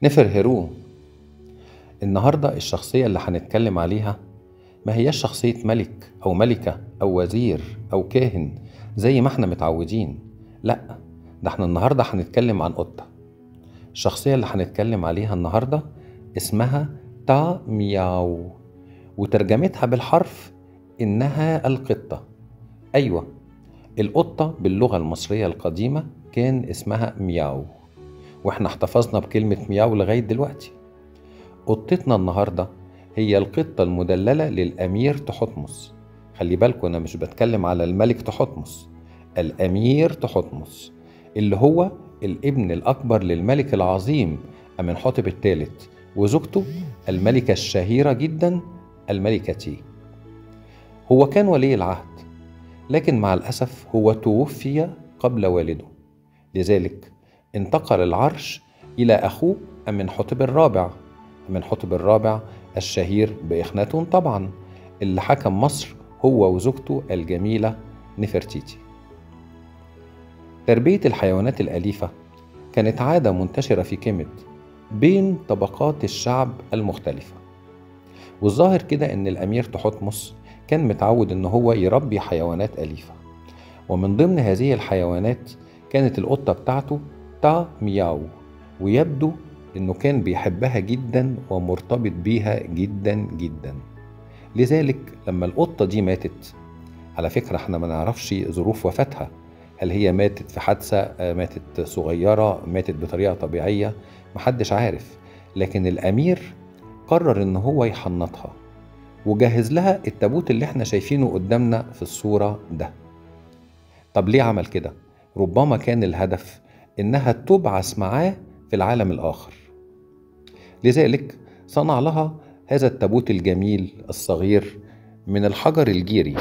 نفرهروه. النهاردة الشخصية اللي هنتكلم عليها ما هياش شخصية ملك أو ملكة أو وزير أو كاهن زي ما احنا متعودين. لأ، ده احنا النهاردة هنتكلم عن قطة. الشخصية اللي هنتكلم عليها النهاردة اسمها تا مياو، وترجمتها بالحرف إنها القطة. أيوة، القطة باللغة المصرية القديمة كان اسمها مياو، واحنا احتفظنا بكلمة مياو لغاية دلوقتي. قطتنا النهاردة هي القطة المدللة للأمير تحتمس. خلي بالكم، أنا مش بتكلم على الملك تحتمس، الأمير تحتمس اللي هو الابن الأكبر للملك العظيم أمنحتب الثالث وزوجته الملكة الشهيرة جدا الملكة تي. هو كان ولي العهد، لكن مع الأسف هو توفي قبل والده، لذلك انتقل العرش إلى أخوه أمنحتب الرابع. أمنحتب الرابع الشهير بإخناتون طبعا، اللي حكم مصر هو وزوجته الجميلة نفرتيتي. تربية الحيوانات الأليفة كانت عادة منتشرة في كيميت بين طبقات الشعب المختلفة، والظاهر كده إن الأمير تحتمس كان متعود إن هو يربي حيوانات أليفة، ومن ضمن هذه الحيوانات كانت القطة بتاعته تا مياو، ويبدو إنه كان بيحبها جدا ومرتبط بيها جدا جدا. لذلك لما القطة دي ماتت، على فكرة احنا ما نعرفش ظروف وفاتها، هل هي ماتت في حادثة، ماتت صغيرة، ماتت بطريقة طبيعية، محدش عارف. لكن الأمير قرر إن هو يحنطها وجهز لها التابوت اللي احنا شايفينه قدامنا في الصورة ده. طب ليه عمل كده؟ ربما كان الهدف إنها تبعث معاه في العالم الآخر، لذلك صنع لها هذا التابوت الجميل الصغير من الحجر الجيري.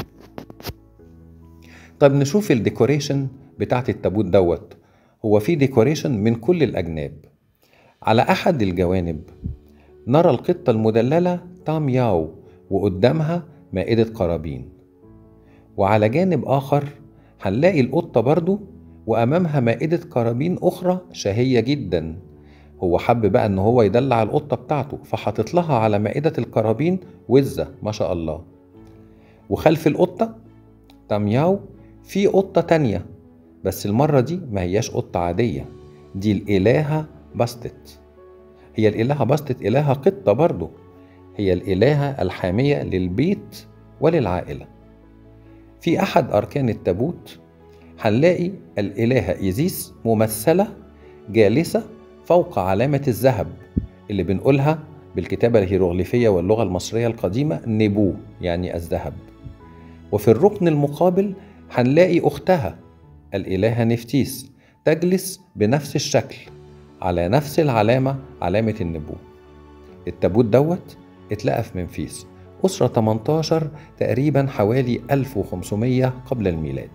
طب نشوف الديكوريشن بتاعت التابوت دوت. هو في ديكوريشن من كل الأجناب. على أحد الجوانب نرى القطة المدللة تامياو وقدامها مائدة قرابين، وعلى جانب آخر هنلاقي القطة برضو وأمامها مائدة قرابين أخرى شهية جدا. هو حب بقى إن هو يدلع القطة بتاعته، فحطت لها على مائدة القرابين وزة ما شاء الله. وخلف القطة تامياو في قطة تانية، بس المرة دي ما هياش قطة عادية، دي الإلهة باستت. هي الإلهة باستت إلهة قطة برضو، هي الإلهة الحامية للبيت وللعائلة. في أحد أركان التابوت هنلاقي الإلهة إيزيس ممثلة جالسة فوق علامة الذهب اللي بنقولها بالكتابة الهيروغليفية واللغة المصرية القديمة نبو، يعني الذهب. وفي الركن المقابل هنلاقي أختها الإلهة نفتيس تجلس بنفس الشكل على نفس العلامة، علامة النبو. التابوت دوت اتلقى في منفيس أسرة 18 تقريبا حوالي 1500 قبل الميلاد.